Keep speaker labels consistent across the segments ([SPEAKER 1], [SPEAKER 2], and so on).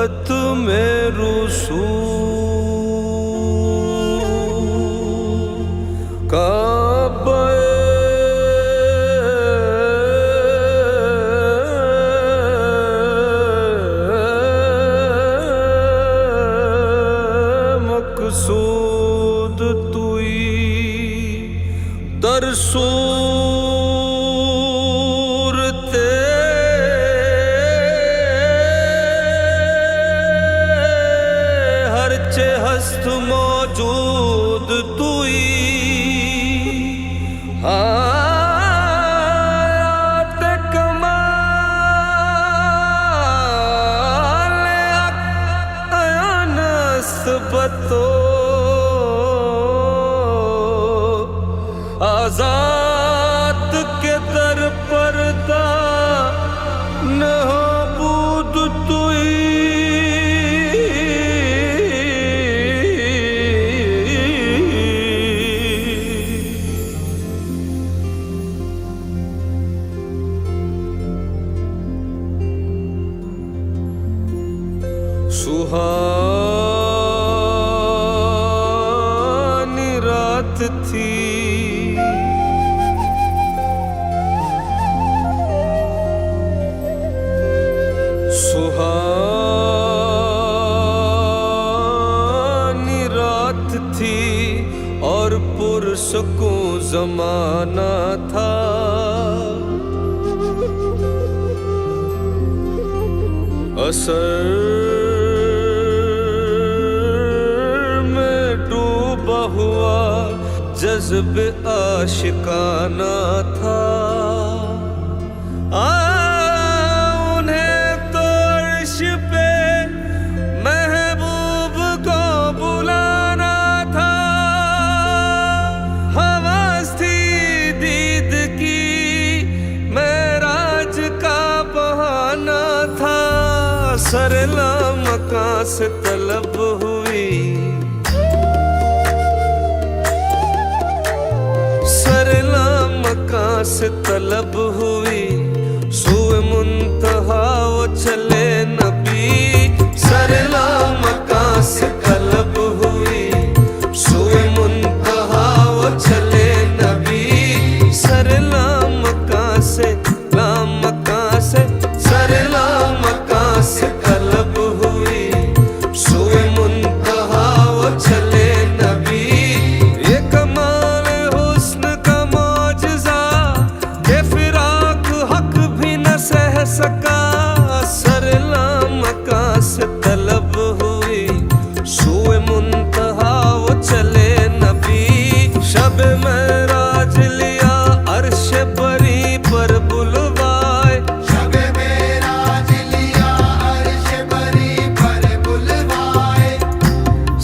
[SPEAKER 1] मोहब्बत में रुसू काबे मकसूद तुई दरसूर हरचे हस्त मौजूद तुई हायात कमाल नस्बतो आजाद के दर पर्दा नहबूद तुई सुहानी रात थी सुहानी रात थी और पुरसुकूं ज़माना था। असर में डूबा हुआ जज्ब आशिकाना था। उन्हें तो अर्श पे महबूब को बुलाना था। हवस थी दीद की मेराज का बहाना था। सरला मकां से तलब हुई सरला मकां से तलब हुई सुए मुंतहा वो चले नबी। सरला मकां से तलब हुई सुए मुंतहा वो चले नबी। सरला मकां से सरला मकां से तलब हुई सुए मुंतहा वो चले नबी। ये कमाल हुस्न का मौजज़ा ये फिराक हक भी न सह सका। सरला मकां से तलब हुई सुए मुंतहा वो चले नबी। शब मेराज लिया अर्श बरी पर बुलवाए।
[SPEAKER 2] शब मेराज लिया अर्श बरी पर बुलवाए।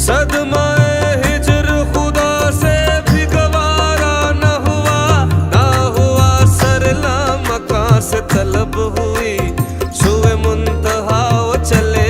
[SPEAKER 1] सदमाए हिजर खुदा से भी गवारा न हुआ सरला मकां से तलब हुई सुए मुंतहा वो चले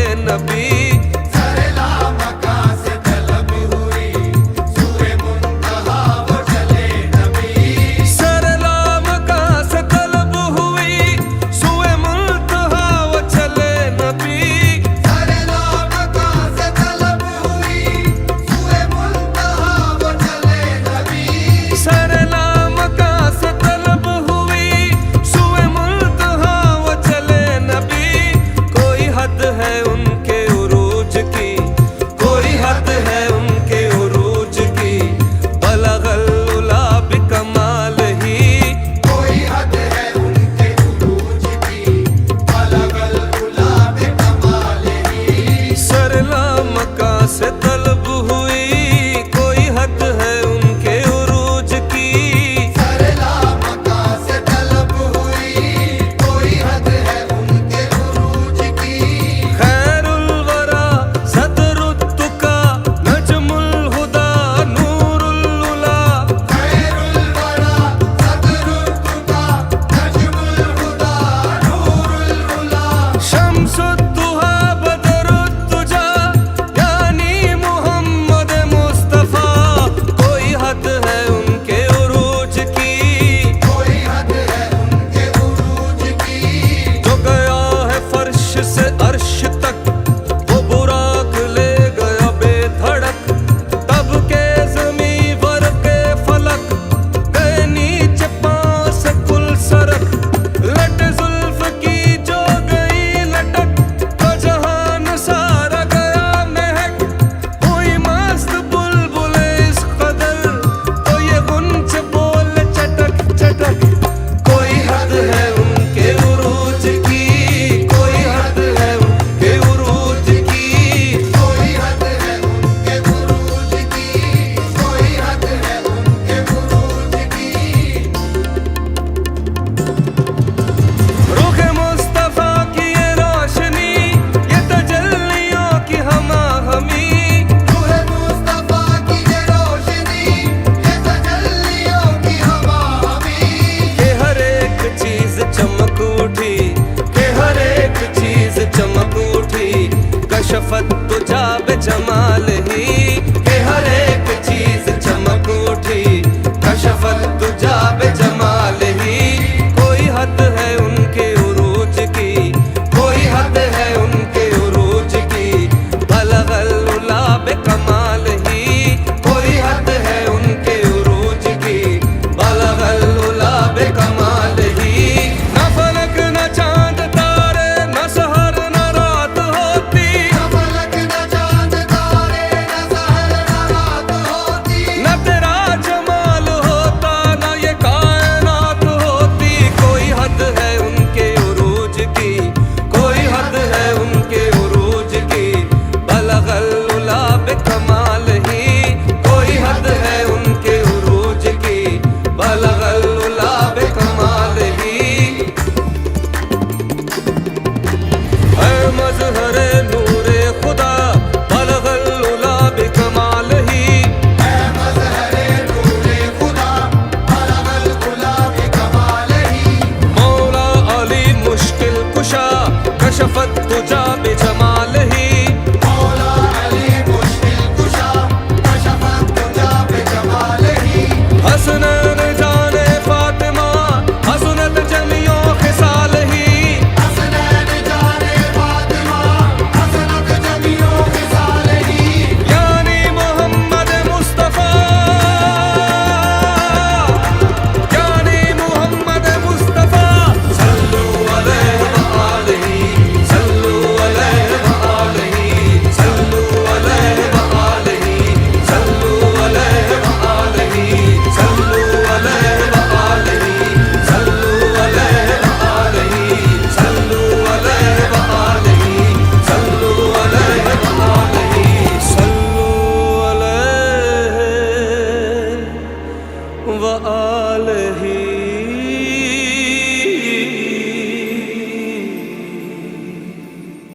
[SPEAKER 1] शफत तुझा